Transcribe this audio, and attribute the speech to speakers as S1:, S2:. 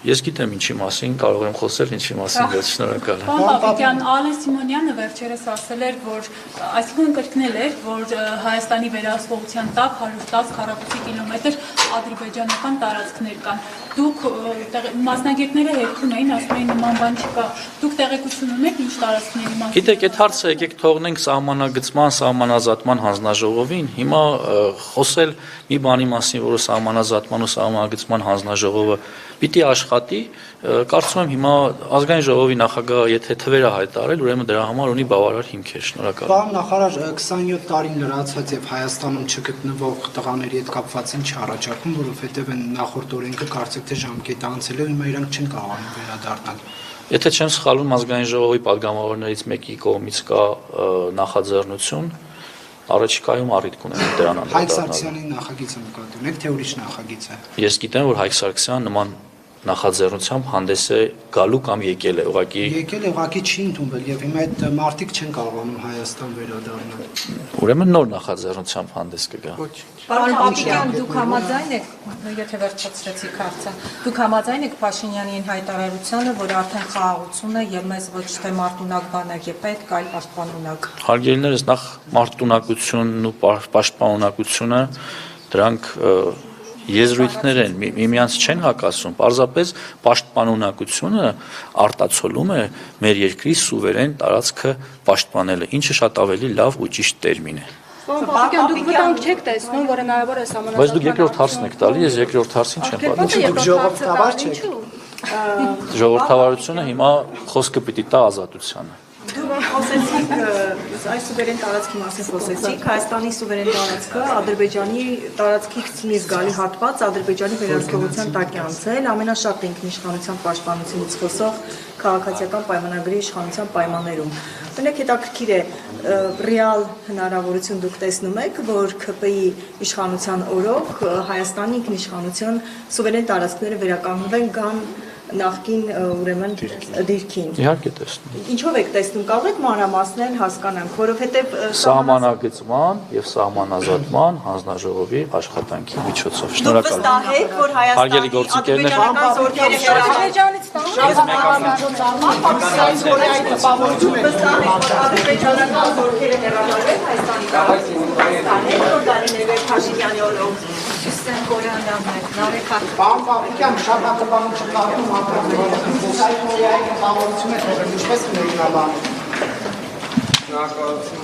S1: Ես գիտեմ ինչի մասին, կարող եմ խոսել ինչի մասին, բայց շնորհակալ եմ։
S2: Պարոն Պապիկյան, Ալեն Սիմոնյանը վերջերս ասել էր, որ այսինքն կրկնել էր, որ Հայաստանի վերահսկողության տակ 110 քառակուսի կիլոմետր ադրբեջանական տարածքներ կան։ Դուք մասնագետները հետքուն էին, ասում էին նման բան չկա։ Դուք տեղեկություն ունեք ինչ տարածքների մասին։
S1: Գիտեք, այդ հարցը եկեք թողնենք սահմանագծման, սահմանազատման հանձնաժողովին։ Հիմա խոսել մի բանի մասին, որը սահմանազատման ու սահմանագծման հանձնաժողովը պիտի աշխատի, կարծում եմ հիմա ազգային ժողովի նախագահը եթե թվերը հայտարարել, ուրեմն դրա համար ունի բավարար հիմքեր, շնորհակալ եմ։
S3: Պարոն նախարար, 27 տարին լրացած եւ Հայաստանում չգտնվող տղաների հետ կապված ինչ առաջարկում, որովհետեւ այն նախորդ օրենքը կարծեք թե ժամկետը անցել է, հիմա իրանք չեն կարողանում վերադառնալ։
S1: Եթե չեմ սխալվում, ազգային ժողովի падգամավորներից մեկի կողմից կա նախաձեռնություն, առաջիկայում առիթ կունենա դրան անդրադառնալ։
S3: Հայկ Սարգսյանի նախագիծը նկատի ունեք, թե ուրիշ նախագիծ է։
S1: Ես գիտեմ, որ Հայկ Սարգսյանը նման նախաձեռնությամբ հանդես է գալու կամ եկել է ուղղակի
S3: չի ընդունվել եւ հիմա այդ մարտիկ չեն կարողանում Հայաստան վերադառնալ։
S1: Ուրեմն նոր նախաձեռնությամբ հանդես կգա։
S4: Պարոն Պապիկյան, դուք համաձայն եք, եթե վերջացրեցիք հարցը, դուք համաձայն եք Փաշինյանի այն հայտարարությանը, որ արդեն խաղաղություն է եւ մեզ ոչ թե մարտունակ բանակ է պետք, այլ պաշտպանունակ։
S1: Հարգելիներս, նախ մարտունակությունն ու պաշտպանունակությունը դրանք եզրույթներ են, միմյանց չեն հակասում, պարզապես պաշտպանունակությունը արտացոլում է մեր երկրի սուվերեն տարածքը պաշտպանելը, ինչը շատ ավելի լավ ու ճիշտ տերմին է։
S5: Պարոն Պապիկյան, դուք վտանգ չեք տեսնում, որ հնարավոր է սահմանազատման։
S1: Բայց դուք երկրորդ հարցն եք տալի, ես երկրորդ հարցին չեմ պատասխանում։
S3: Դուք ժողովրդավար չեք։
S1: Ժողովրդավարությունը հիմա խոսքը պիտի տա ազատությանը։
S6: Դուք խոսեցիք այս սուվերեն տարածքի մասին խոսեցիք, Հայաստանի սուվերեն տարածքը Ադրբեջանի տարածքից մի զգալի հատված Ադրբեջանի վերահսկողության տակ է անցել, ամենաշատ ինքնիշխանության պաշտպանությունից խոսող քաղաքացիական պայմանագրի իշխանության պայմաններում։ Օրինակ հետաքրքիր է, ռեալ հնարավորություն դուք տեսնում եք, որ ՔՊ-ի իշխանության օրոք Հայաստանի ինքնիշխանության սուվերեն տարածքները վերականգնվեն կամ նախկին ուրեմն դիրքին։
S1: Իհարկե տեսնում։
S6: Ինչով եք տեսնում, կարող եք մանրամասնել հասկանանք, որովհետև
S1: սահմանագծման եւ սահմանազատման հանձնաժողովի աշխատանքի միջոցով։ Շնորհակալ եմ։
S6: վստահ եք, որ Հայաստանի
S1: Հարգելի գործընկերներ,
S6: ադրբեջանական զորքերը հեռանալու Հայաստանի տարածքից, Փաշինյանի օրոք Հիսեն Կորյանյանն է, Նարեկ
S3: Պարոն Պապիկյան, շատ հատկաբանում չկարում Կորեայի կապավորությունը թողել, ինչպես կներկայացնում։ Շնորհակալություն։